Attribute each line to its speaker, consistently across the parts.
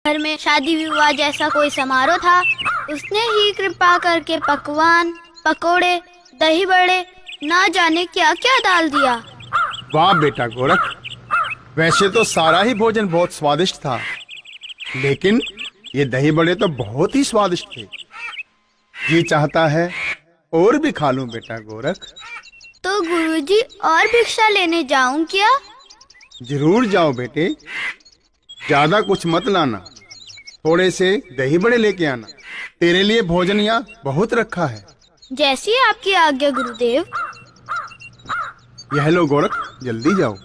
Speaker 1: घर में शादी विवाह जैसा कोई समारोह था, उसने ही कृपा करके पकवान, पकोड़े, दही बड़े, ना जाने क्या क्या डाल दिया।
Speaker 2: वाह बेटा गोरख, वैसे तो सारा ही भोजन बहुत स्वादिष्ट था, लेकिन ये दही बड़े तो बहुत ही स्वादिष्ट थे। जी चाहता है और भी खा लूं बेटा गोरख।
Speaker 1: तो गुरुजी और भिक्षा लेने जाऊं क्या?
Speaker 2: जरूर जाओ बेटे, ज्यादा कुछ मत लाना, थोड़े से दही बड़े लेके आना। तेरे लिए भोजन यहाँ बहुत रखा है।
Speaker 1: जैसी आपकी आज्ञा गुरुदेव।
Speaker 2: यह लो गोरख, जल्दी जाओ।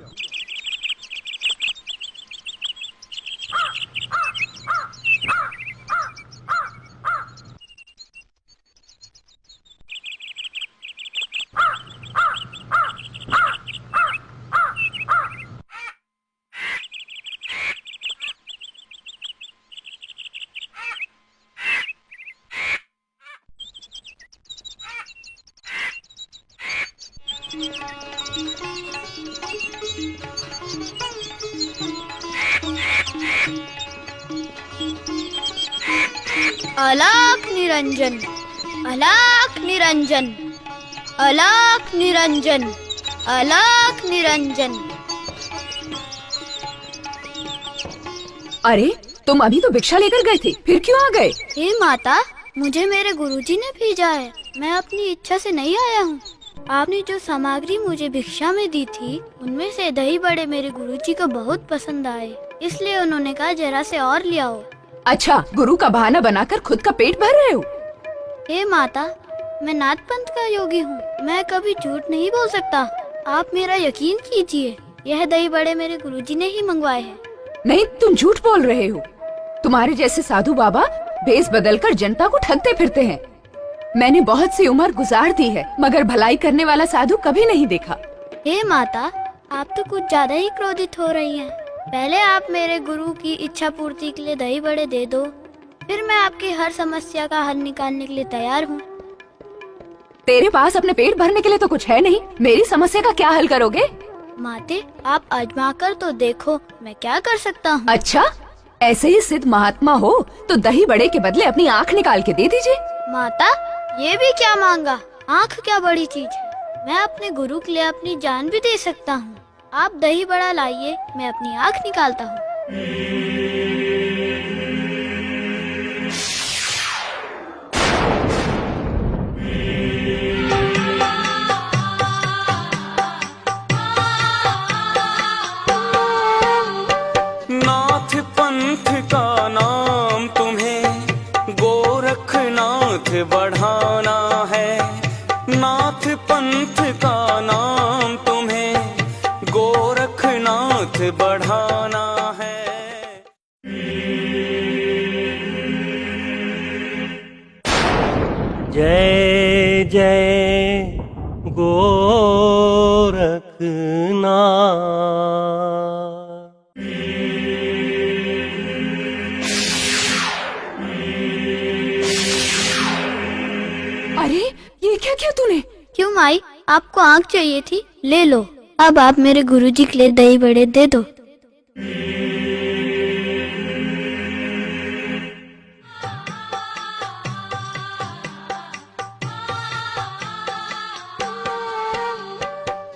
Speaker 1: अलाख निरंजन, अलाख निरंजन, अलाख निरंजन, अलाख निरंजन।
Speaker 3: अरे तुम अभी तो भिक्षा लेकर गए थे, फिर क्यों आ गए?
Speaker 1: हे माता, मुझे मेरे गुरुजी ने भेजा है, मैं अपनी इच्छा से नहीं आया हूँ। आपने जो सामग्री मुझे भिक्षा में दी थी, उनमें से दही बड़े मेरे गुरुजी को बहुत पसंद आए, इसलिए उन्होंने कहा जरा से और ले आओ।
Speaker 3: अच्छा, गुरु का बहाना बनाकर खुद का पेट भर रहे हो?
Speaker 1: हे माता, मैं नाथ पंथ का योगी हूँ, मैं कभी झूठ नहीं बोल सकता। आप मेरा यकीन कीजिए, यह दही बड़े मेरे गुरुजी ने ही मंगवाए हैं।
Speaker 3: नहीं, तुम झूठ बोल रहे हो। तुम्हारे जैसे साधु बाबा भेष बदलकर जनता को ठगते फिरते हैं। मैंने बहुत सी उम्र गुजार दी है, मगर भलाई करने वाला साधु कभी नहीं देखा।
Speaker 1: हे माता, आप तो कुछ ज्यादा ही क्रोधित हो रही हैं। पहले आप मेरे गुरु की इच्छा पूर्ति के लिए दही बड़े दे दो, फिर मैं आपकी हर समस्या का हल निकालने के लिए तैयार हूँ।
Speaker 3: तेरे पास अपने पेट भरने के लिए तो कुछ है नहीं, मेरी समस्या का क्या हल करोगे?
Speaker 1: माते, आप आजमा कर तो देखो, मैं क्या कर सकता हूँ।
Speaker 3: अच्छा, ऐसे ही सिद्ध महात्मा हो तो दही बड़े के बदले अपनी आँख निकाल के दे दीजिए।
Speaker 1: माता, ये भी क्या मांगा? आँख क्या बड़ी चीज है, मैं अपने गुरु के लिए अपनी जान भी दे सकता हूँ। आप दही बड़ा लाइए, मैं अपनी आँख निकालता हूँ।
Speaker 4: नाथ पंथ का नाम तुम्हें गोरखनाथ बढ़ाना है। नाथ पंथ का नाम तुम्हें गोरखनाथ बढ़ाना है। जय जय गोरखनाथ।
Speaker 3: अरे ये क्या किया तूने?
Speaker 1: क्यों माई, आपको आँख चाहिए थी? ले लो, अब आप मेरे गुरुजी के लिए दही बड़े दे दो।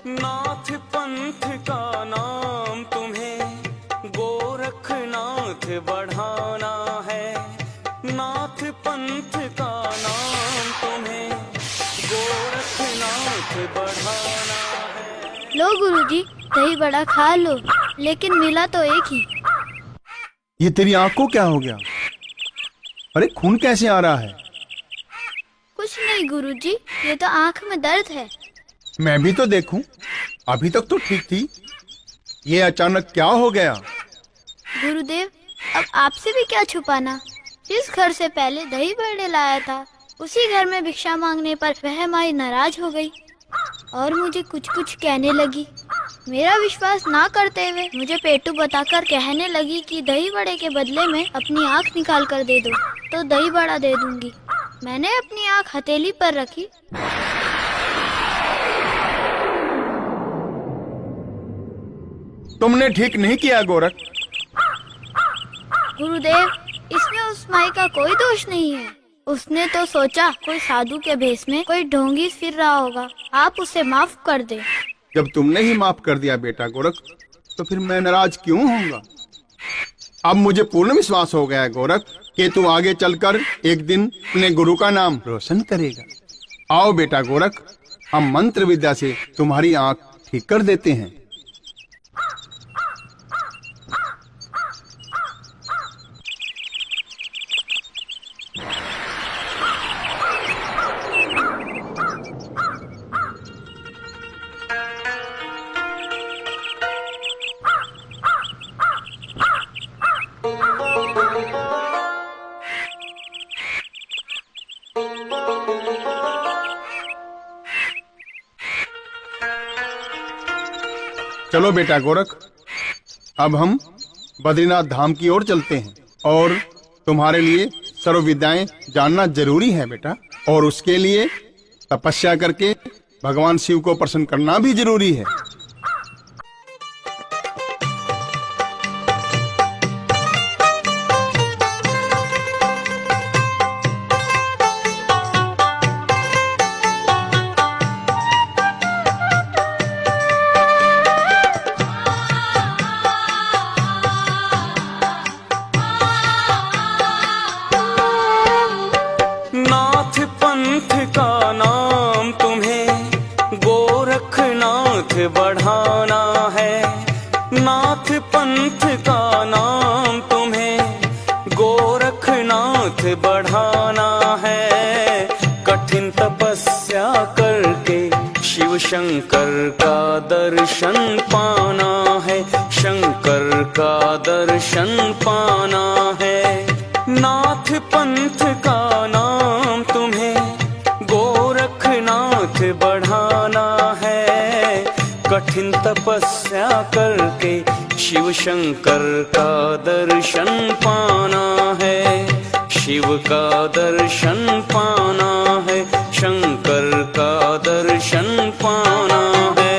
Speaker 4: नाथ पंथ का नाम तुम्हें गोरखनाथ बढ़ाना है। नाथ पंथ का नाम तुम्हें गोरखनाथ बढ़ाना है।
Speaker 1: लो गुरुजी, दही बड़ा खा लो, लेकिन मिला तो एक ही।
Speaker 2: ये तेरी आंख को क्या हो गया? अरे खून कैसे आ रहा है?
Speaker 1: कुछ नहीं गुरुजी, ये तो आँख में दर्द है।
Speaker 2: मैं भी तो देखूं, अभी तक तो ठीक थी, ये अचानक क्या हो गया?
Speaker 1: गुरुदेव, अब आपसे भी क्या छुपाना। जिस घर से पहले दही बड़े लाया था, उसी घर में भिक्षा मांगने पर वह माई नाराज हो गई और मुझे कुछ कुछ कहने लगी। मेरा विश्वास ना करते हुए मुझे पेटू बताकर कहने लगी कि दही बड़े के बदले में अपनी आँख निकाल कर दे दो तो दही बड़ा दे दूंगी। मैंने अपनी आँख हथेली पर रखी।
Speaker 2: तुमने ठीक नहीं किया गोरख।
Speaker 1: गुरुदेव, इसमें उस माई का कोई दोष नहीं है। उसने तो सोचा कोई साधु के भेष में कोई ढोंगी फिर रहा होगा, आप उसे माफ कर दे।
Speaker 2: जब तुमने ही माफ कर दिया बेटा गोरख, तो फिर मैं नाराज क्यों होऊंगा? अब मुझे पूर्ण विश्वास हो गया है गोरख कि तू आगे चलकर एक दिन अपने गुरु का नाम रोशन करेगा। आओ बेटा गोरख, हम मंत्र विद्या से तुम्हारी आंख ठीक कर देते हैं। चलो बेटा गोरख, अब हम बद्रीनाथ धाम की ओर चलते हैं और तुम्हारे लिए सर्व विद्याएं जानना जरूरी है बेटा, और उसके लिए तपस्या करके भगवान शिव को प्रसन्न करना भी जरूरी है।
Speaker 4: नाथ पंथ का नाम तुम्हें गोरखनाथ बढ़ाना है। नाथ पंथ का नाम तुम्हें गोरखनाथ बढ़ाना है। कठिन तपस्या करके शिव शंकर का दर्शन पाना है। शंकर का दर्शन पाना है। नाथ पंथ का नाम तुम्हें गोरखनाथ बढ़ाना है। कठिन तपस्या करके शिव शंकर का दर्शन पाना है। शिव का दर्शन पाना है। शंकर का दर्शन पाना है।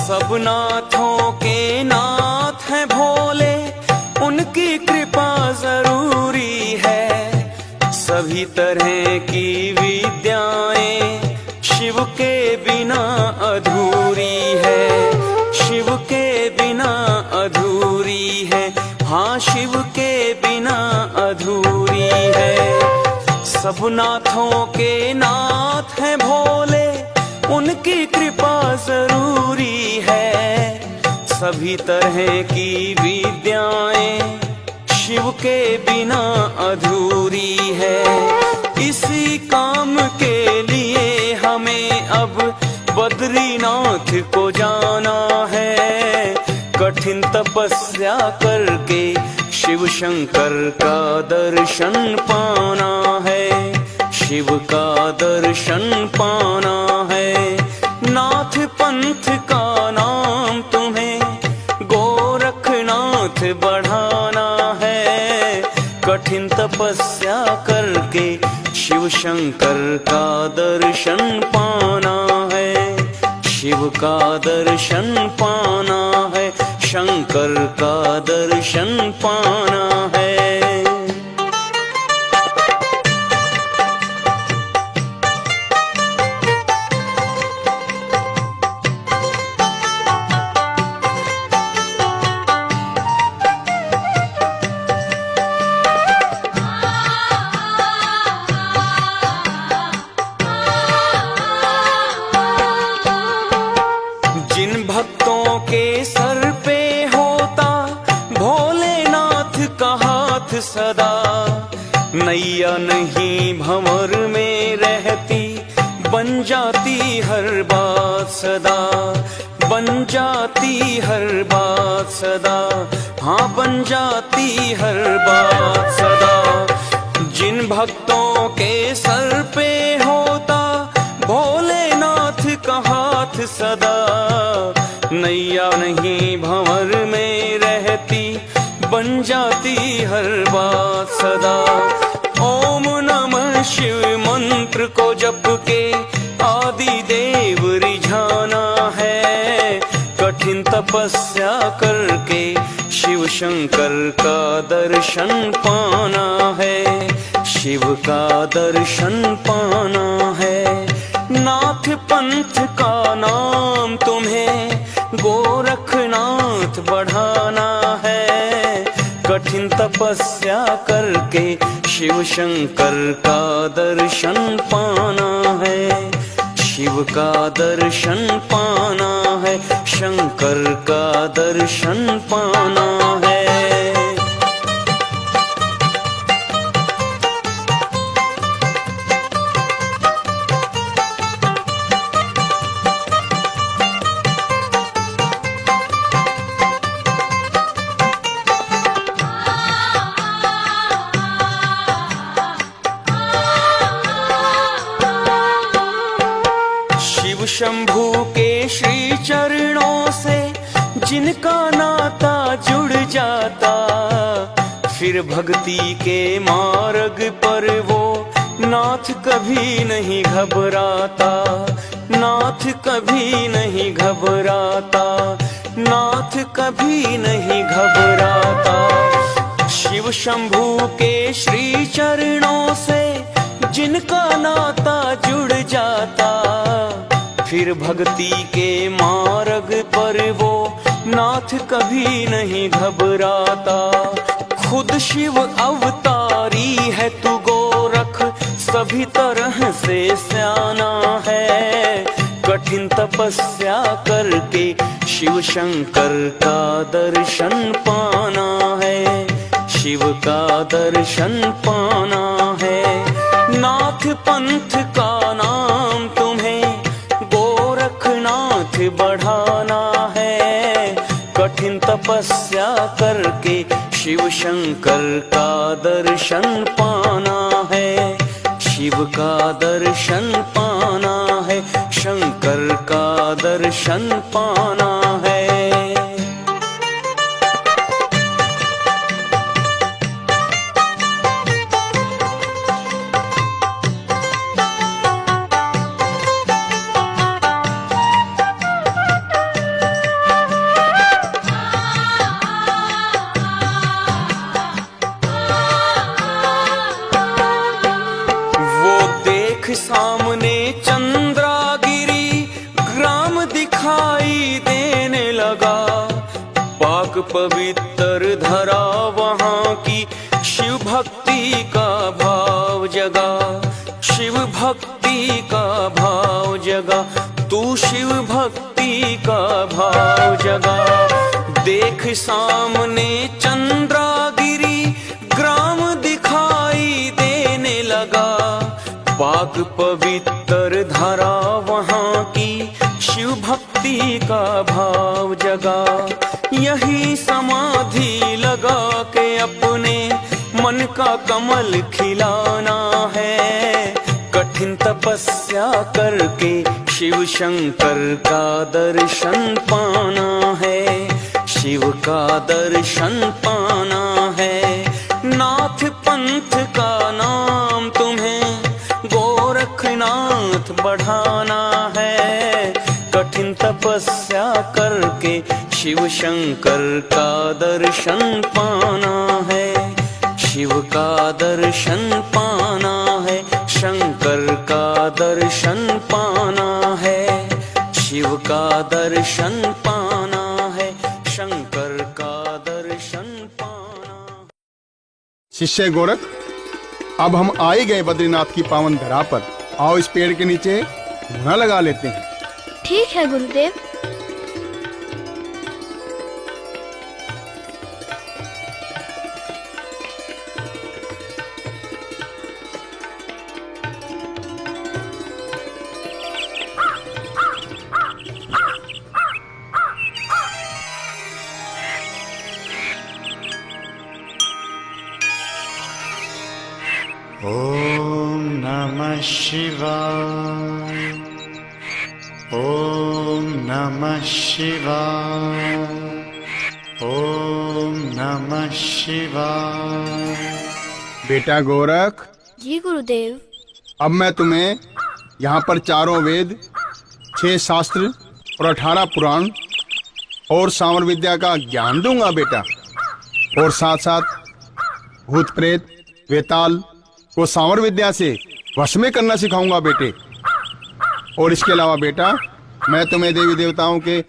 Speaker 4: सब नाथों के नाथ हैं भोले, उनकी कृपा जरूरी है। सभी तरह की विद्याएं शिव के बिना अधूरी है। शिव के बिना अधूरी है। हाँ, शिव के बिना अधूरी है। सब नाथों के नाथ हैं भोले, उनकी कृपा जरूरी है। सभी तरह की विद्याएं शिव के बिना अधूरी है। इसी काम के लिए हमें अब बद्रीनाथ को जाना है। कठिन तपस्या करके शिव शंकर का दर्शन पाना है। शिव का दर्शन पाना है। नाथ पंथ का नाम तुम्हें गोरखनाथ बढ़ाना है। कठिन तपस्या करके शिव शंकर का दर्शन पाना है। शिव का दर्शन पाना है। शंकर का दर्शन पाना है। जिन भक्तों के सर पे होता भोलेनाथ का हाथ सदा, नैया नहीं भंवर में रहती, बन जाती हर बात सदा। बन जाती हर बात सदा। हाँ, बन जाती हर बात सदा। जिन भक्तों के सर पे होता भोले नाथ सदा, नैया नहीं भंवर में रहती, बन जाती हर बात सदा। ओम नमः शिव मंत्र को जप के आदि देव रिझाना है, कठिन तपस्या करके शिव शंकर का दर्शन पाना है, शिव का दर्शन पाना है। नाथ पंथ का नाम तुम्हें गोरखनाथ बढ़ाना है, कठिन तपस्या करके शिव शंकर का दर्शन पाना है, शिव का दर्शन पाना है, शंकर का दर्शन पाना है। शिव शंभू के श्री चरणों से जिनका नाता जुड़ जाता, फिर भक्ति के मार्ग पर वो नाथ कभी नहीं घबराता, नाथ कभी नहीं घबराता, नाथ कभी नहीं घबराता। शिव शंभू के श्री चरणों से जिनका नाता जुड़ जाता, फिर भक्ति के मार्ग पर वो नाथ कभी नहीं घबराता। खुद शिव अवतारी है तू गोरख, सभी तरह से स्याना है, कठिन तपस्या करके शिव शंकर का दर्शन पाना है, शिव का दर्शन पाना है। नाथ पंथ का नाम तुम्हें गोरखनाथ बढ़ाना है, कठिन तपस्या करके शिव शंकर का दर्शन पाना है, शिव का दर्शन पाना है, शंकर का दर्शन पाना है। सामने चंद्रागिरी ग्राम दिखाई देने लगा, पाक पवित्र धरा वहाँ की शिव भक्ति का भाव जगा, शिव भक्ति का भाव जगा, तू शिव भक्ति का भाव जगा। देख सामने चंद्रागिरी ग्राम दिखाई देने लगा, पाक पवित्र धारा वहाँ की शिव भक्ति का भाव जगा। यही समाधि लगा के अपने मन का कमल खिलाना है, कठिन तपस्या करके शिव शंकर का दर्शन पाना है, शिव का दर्शन पाना है। नाथ पंथ का नाम तुम्हें गोरखनाथ बढ़ाना है, कठिन तपस्या करके शिव शंकर का दर्शन पाना है, शिव का दर्शन पाना है, शंकर का दर्शन पाना है, शिव का दर्शन पाना है, शंकर का दर्शन पाना।
Speaker 2: शिष्य गोरख, अब हम आ ही गए बद्रीनाथ की पावन धरा पर। आओ इस पेड़ के नीचे धुना लगा लेते हैं।
Speaker 1: ठीक है गुरुदेव।
Speaker 5: ॐ नमः शिवाय। ओम नमः शिवाय। ओम नमः शिवाय।
Speaker 2: बेटा गोरख,
Speaker 1: जी गुरुदेव।
Speaker 2: अब मैं तुम्हें यहाँ पर 4 वेद, 6 शास्त्र और 18 पुराण और सांवर विद्या का ज्ञान दूंगा बेटा। और साथ साथ भूत प्रेत वेताल को सांवर विद्या से वश में करना सिखाऊंगा बेटे। और इसके अलावा बेटा, मैं तुम्हें देवी देवताओं के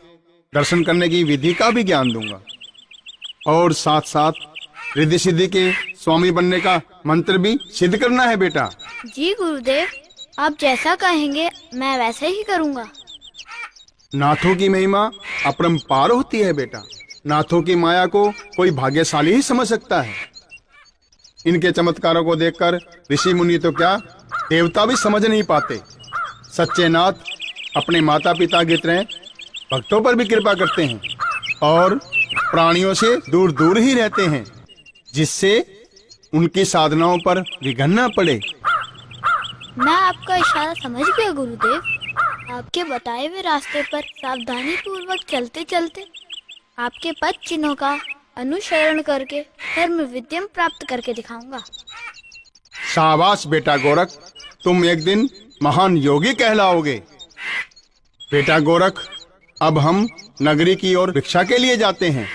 Speaker 2: दर्शन करने की विधि का भी ज्ञान दूंगा। और साथ साथ रिद्धि सिद्धि के स्वामी बनने का मंत्र भी सिद्ध करना है बेटा।
Speaker 1: जी गुरुदेव, आप जैसा कहेंगे मैं वैसे ही करूँगा।
Speaker 2: नाथों की महिमा अपरंपार होती है बेटा। नाथों की माया को कोई भाग्यशाली ही समझ सकता है। इनके चमत्कारों को देखकर ऋषि मुनि तो क्या, देवता भी समझ नहीं पाते। सच्चे नाथ अपने माता पिता की तरह भक्तों पर भी कृपा करते हैं और प्राणियों से दूर दूर ही रहते हैं, जिससे उनकी साधनाओं पर विघ्न न पड़े।
Speaker 1: मैं आपका इशारा समझ गया गुरुदेव। आपके बताए हुए रास्ते पर सावधानी पूर्वक चलते चलते आपके पद चिन्हों का अनुसरण करके धर्म विद्यम प्राप्त करके दिखाऊंगा।
Speaker 2: शाबाश बेटा गोरख, तुम एक दिन महान योगी कहलाओगे। बेटा गोरख, अब हम नगरी की ओर भिक्षा के लिए जाते हैं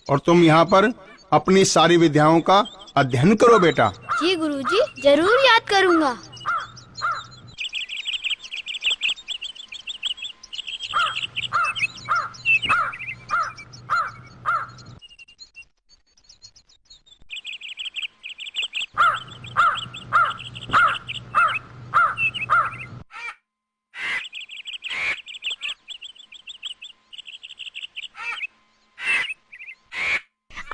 Speaker 2: और तुम यहाँ पर अपनी सारी विद्याओं का अध्ययन करो बेटा।
Speaker 1: जी गुरुजी, जरूर याद करूँगा।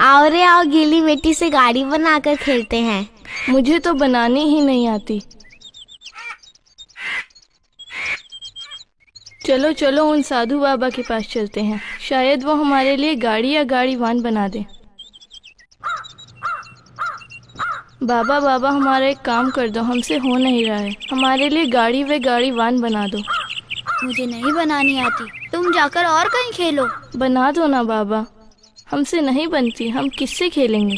Speaker 6: आओ रे आओ, गीली मिट्टी से गाड़ी बनाकर खेलते हैं।
Speaker 7: मुझे तो बनानी ही नहीं आती। चलो चलो उन साधु बाबा के पास चलते हैं, शायद वो हमारे लिए गाड़ी या गाड़ी वान बना दे। बाबा बाबा, हमारा एक काम कर दो, हमसे हो नहीं रहा है। हमारे लिए गाड़ी व गाड़ी वान बना दो।
Speaker 1: मुझे नहीं बनानी आती, तुम जाकर और कहीं खेलो।
Speaker 7: बना दो ना बाबा, हमसे नहीं बनती, हम किससे खेलेंगे।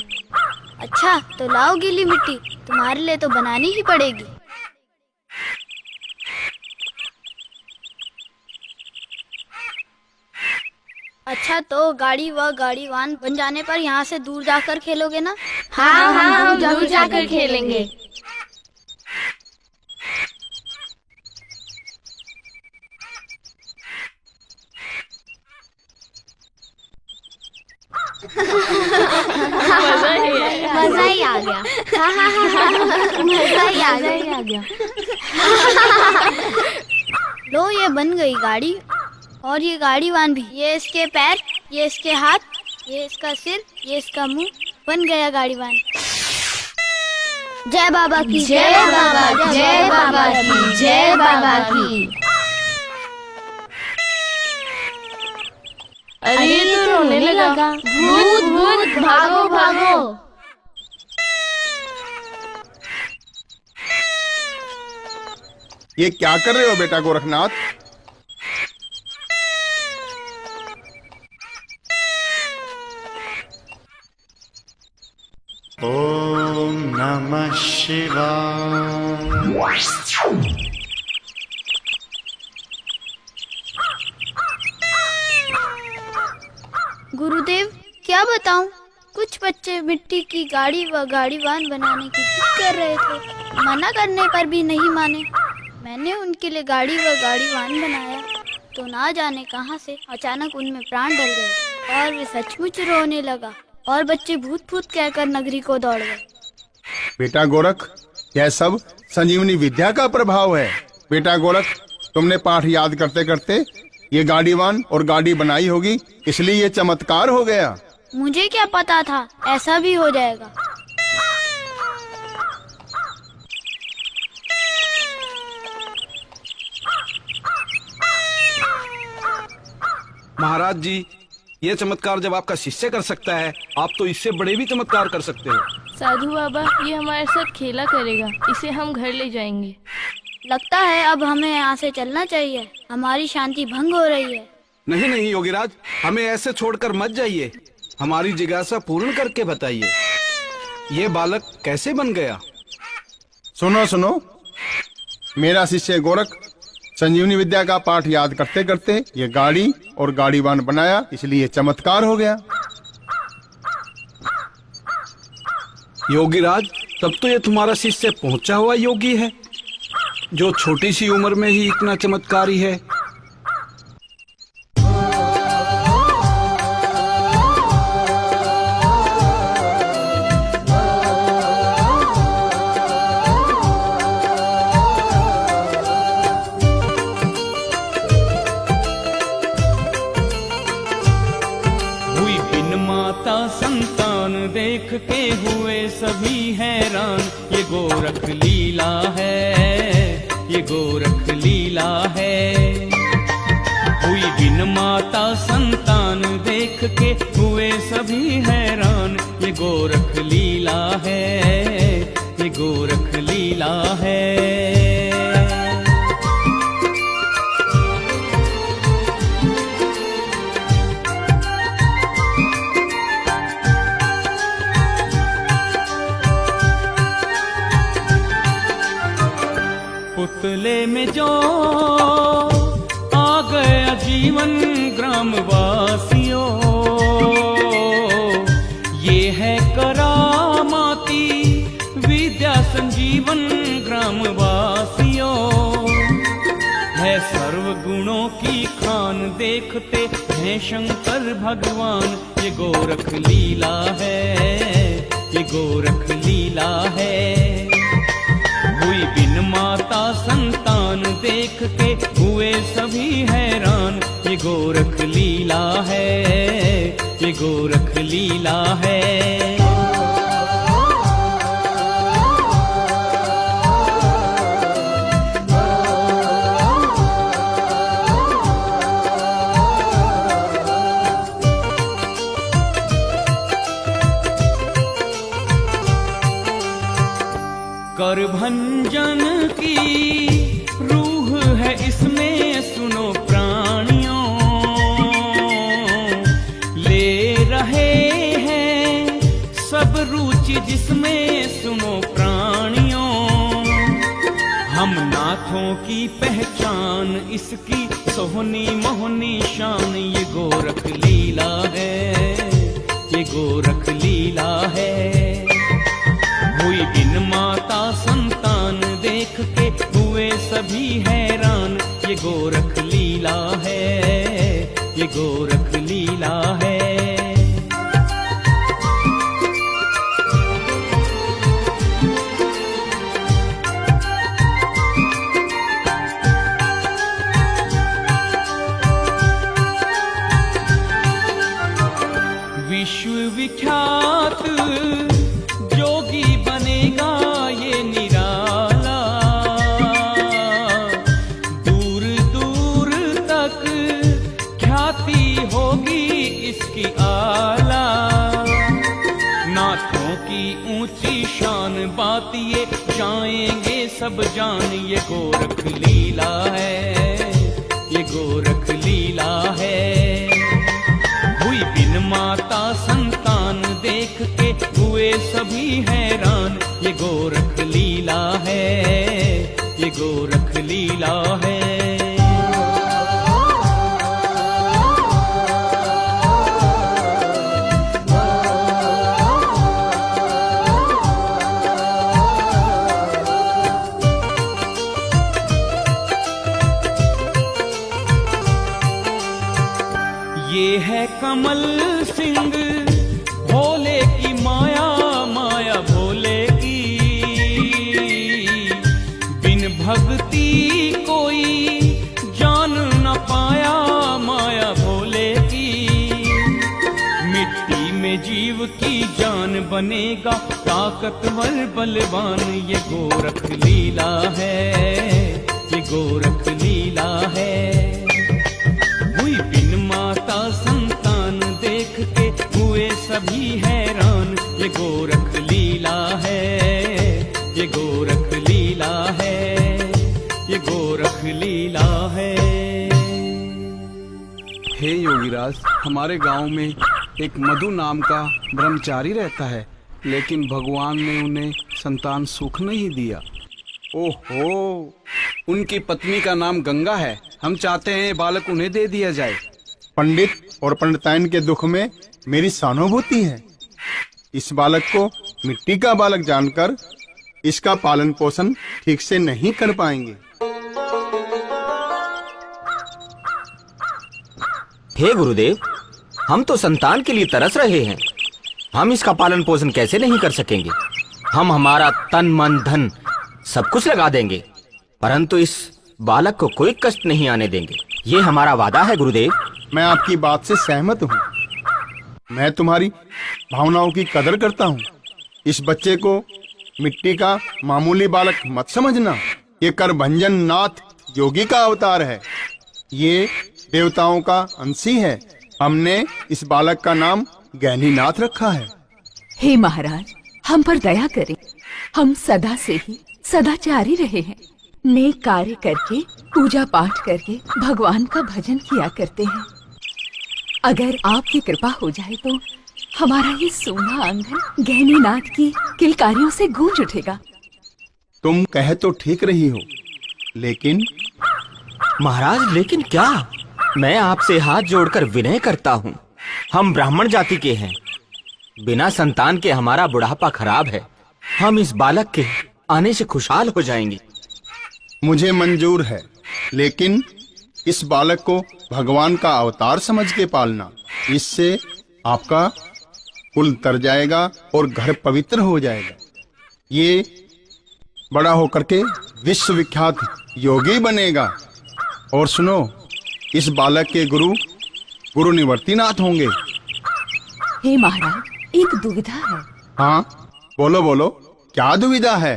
Speaker 1: अच्छा तो लाओ गीली मिट्टी, तुम्हारे लिए तो बनानी ही पड़ेगी। अच्छा तो गाड़ी व गाड़ी वान बन जाने पर यहाँ से दूर जाकर खेलोगे ना?
Speaker 6: हाँ हाँ, हम दूर जाकर खेलेंगे। मजा ही आ गया। मजा ही आ गया।
Speaker 1: लो ये बन गई गाड़ी, और ये गाड़ी वान भी। ये इसके पैर, ये इसके हाथ, ये इसका सिर, ये इसका मुंह, बन गया गाड़ी वान।
Speaker 6: जय बाबा की, जय बाबा की, जय बाबा की, जय बाबा की।
Speaker 7: अरे ये तो रोने लगा।
Speaker 6: भूत भूत भागो भागो।
Speaker 2: ये क्या कर रहे हो बेटा गोरखनाथ?
Speaker 5: ओम नमः शिवाय।
Speaker 1: गुरुदेव क्या बताऊं, कुछ बच्चे मिट्टी की गाड़ी व गाड़ी वान बनाने की जिद कर रहे थे। मना करने पर भी नहीं माने। मैंने उनके लिए गाड़ी व गाड़ी वान बनाया तो ना जाने कहां से अचानक उनमें प्राण डल गए और वे सचमुच रोने लगा और बच्चे भूत भूत कहकर नगरी को दौड़ गए।
Speaker 2: बेटा गोरख, यह सब संजीवनी विद्या का प्रभाव है। बेटा गोरख, तुमने पाठ याद करते करते ये गाड़ी वान और गाड़ी बनाई होगी, इसलिए ये चमत्कार हो गया।
Speaker 1: मुझे क्या पता था ऐसा भी हो जाएगा।
Speaker 8: महाराज जी, ये चमत्कार जब आपका शिष्य कर सकता है, आप तो इससे बड़े भी चमत्कार कर सकते हो।
Speaker 7: साधु बाबा, ये हमारे साथ खेला करेगा, इसे हम घर ले जाएंगे।
Speaker 1: लगता है अब हमें यहाँ से चलना चाहिए, हमारी शांति भंग हो रही है।
Speaker 8: नहीं नहीं योगीराज, हमें ऐसे छोड़कर मत जाइए। हमारी जिज्ञासा पूर्ण करके बताइए, ये बालक कैसे बन गया?
Speaker 2: सुनो सुनो, मेरा शिष्य गोरख संजीवनी विद्या का पाठ याद करते करते ये गाड़ी और गाड़ीवान बनाया, इसलिए चमत्कार हो गया।
Speaker 8: योगीराज, तब तो ये तुम्हारा शिष्य पहुंचा हुआ योगी है, जो छोटी सी उम्र में ही इतना चमत्कारी है।
Speaker 4: हुई बिन माता संतान देख के हुए सभी हैरान, ये गोरख लीला है, ये गोरख लीला है। हुई बिन माता संतान देख के हुए सभी हैरान, ये गोरख लीला है, ये गोरख लीला है। पुतले में जो आ गया जीवन ग्रामवासियों, ये है करामाती विद्या संजीवन ग्रामवासियों। है सर्व गुणों की खान देखते हैं शंकर भगवान, ये गोरख लीला है, ये गोरख लीला है। हुई बिन माता संतान देख के हुए सभी हैरान, ये गोरख लीला है, ये गोरख लीला है। कर भंजन की रूह है इसमें सुनो प्राणियों, ले रहे हैं सब रुचि जिसमें सुनो प्राणियों। हम नाथों की पहचान इसकी सोहनी मोहनी शान, ये गोरख लीला है, ये गोरख लीला है। हुई बिन माता संतान देख के हुए सभी हैरान, ये गोरख लीला है, ये गोरख लीला है। विश्वविख्यात जोगी बनेगा ये निराला, दूर दूर तक ख्याति होगी इसकी आला। नाथों की ऊंची शान बात ये जाएंगे सब जान, ये गोरख लीला है, ये गोरख लीला है। हुई बिन माता संतान देख के हुए सभी हैरान, ये गोरख लीला है, ये गोरख लीला है। ये है कमल सिंह भोले की माया, माया भोले की। बिन भक्ति कोई जान न पाया माया भोले की। मिट्टी में जीव की जान बनेगा ताकतवर बलवान, ये गोरख लीला है, ये गोरख लीला है। हुई बिन माता संतान देख के हुए सभी हैरान, ये गोरख लीला है, ये गोरख लीला है,
Speaker 8: हे योगीराज, हमारे गांव में एक मधु नाम का ब्रह्मचारी रहता है, लेकिन भगवान ने उन्हें संतान सुख नहीं दिया। ओहो, उनकी पत्नी का नाम गंगा है। हम चाहते हैं ये बालक उन्हें दे दिया जाए।
Speaker 2: पंडित और पंडिताइन के दुख में मेरी सहानुभूति है। इस बालक को मिट्टी का बालक जानकर इसका पालन पोषण ठीक से नहीं कर पाएंगे।
Speaker 9: हे गुरुदेव, हम तो संतान के लिए तरस रहे हैं। हम इसका पालन पोषण कैसे नहीं कर सकेंगे? हम हमारा तन मन धन सब कुछ लगा देंगे, परंतु इस बालक को कोई कष्ट नहीं आने देंगे। ये हमारा वादा है गुरुदेव।
Speaker 2: मैं आपकी बात से सहमत हूँ। मैं तुम्हारी भावनाओं की कदर करता हूँ। इस बच्चे को मिट्टी का मामूली बालक मत समझना। ये करभंजन नाथ योगी का अवतार है। ये देवताओं का अंशी है। हमने इस बालक का नाम ज्ञानीनाथ रखा है।
Speaker 3: हे महाराज, हम पर दया करें। हम सदा से ही सदाचारी रहे हैं। नेक कार्य करके, पूजा पाठ करके भगवान का भजन किया करते हैं। अगर आपकी कृपा हो जाए तो हमारा ये सोना आंगन ज्ञानीनाथ की किलकारियों से गूंज उठेगा।
Speaker 2: तुम कह तो ठीक रही हो, लेकिन
Speaker 9: महाराज, लेकिन क्या? मैं आपसे हाथ जोड़कर विनय करता हूँ। हम ब्राह्मण जाति के हैं। बिना संतान के हमारा बुढ़ापा खराब है। हम इस बालक के आने से खुशहाल हो जाएंगे।
Speaker 2: मुझे मंजूर है, लेकिन इस बालक को भगवान का अवतार समझ के पालना। इससे आपका कुल तर जाएगा और घर पवित्र हो जाएगा। ये बड़ा होकर के विश्वविख्यात योगी बनेगा। और सुनो, इस बालक के गुरु निवर्तीनाथ होंगे।
Speaker 3: हे महाराज, एक दुविधा है।
Speaker 2: हाँ, बोलो बोलो, क्या दुविधा है?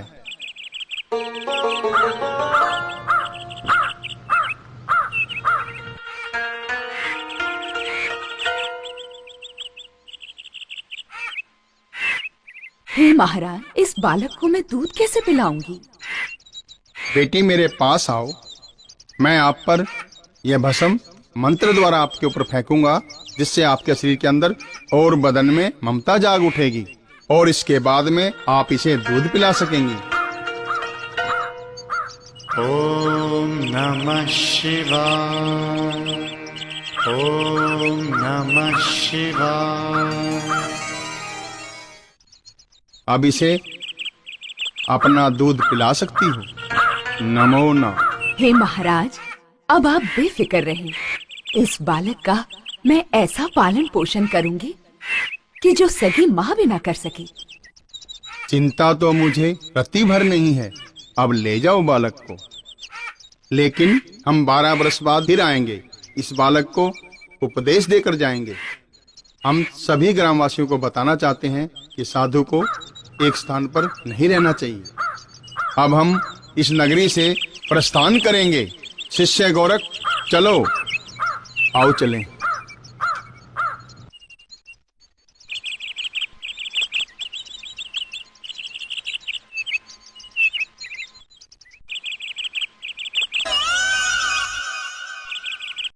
Speaker 3: हे महाराज, इस बालक को मैं दूध कैसे पिलाऊंगी?
Speaker 2: बेटी, मेरे पास आओ। मैं आप पर यह भस्म मंत्र द्वारा आपके ऊपर फेंकूंगा, जिससे आपके शरीर के अंदर और बदन में ममता जाग उठेगी, और इसके बाद में आप इसे दूध पिला सकेंगी।
Speaker 5: ओम नमः शिवाय। ओम नमः शिवाय।
Speaker 2: अब इसे अपना दूध पिला सकती हो। नमो नमः।
Speaker 3: हे महाराज, अब आप बेफिक्र रहें। इस बालक का मैं ऐसा पालन पोषण करूंगी कि जो सगी माँ भी ना कर सके।
Speaker 2: चिंता तो मुझे रत्ती भर नहीं है। अब ले जाओ बालक को। लेकिन हम 12 वर्ष बाद फिर आएंगे। इस बालक को उपदेश देकर जाएंगे। हम सभी ग्रामवासियों को बताना चाहते हैं कि साधु को एक स्थान पर नहीं रहना चाहिए। अब हम इस नगरी से प्रस्थान करेंगे। शिष्य गोरख, चलो, आओ चलें।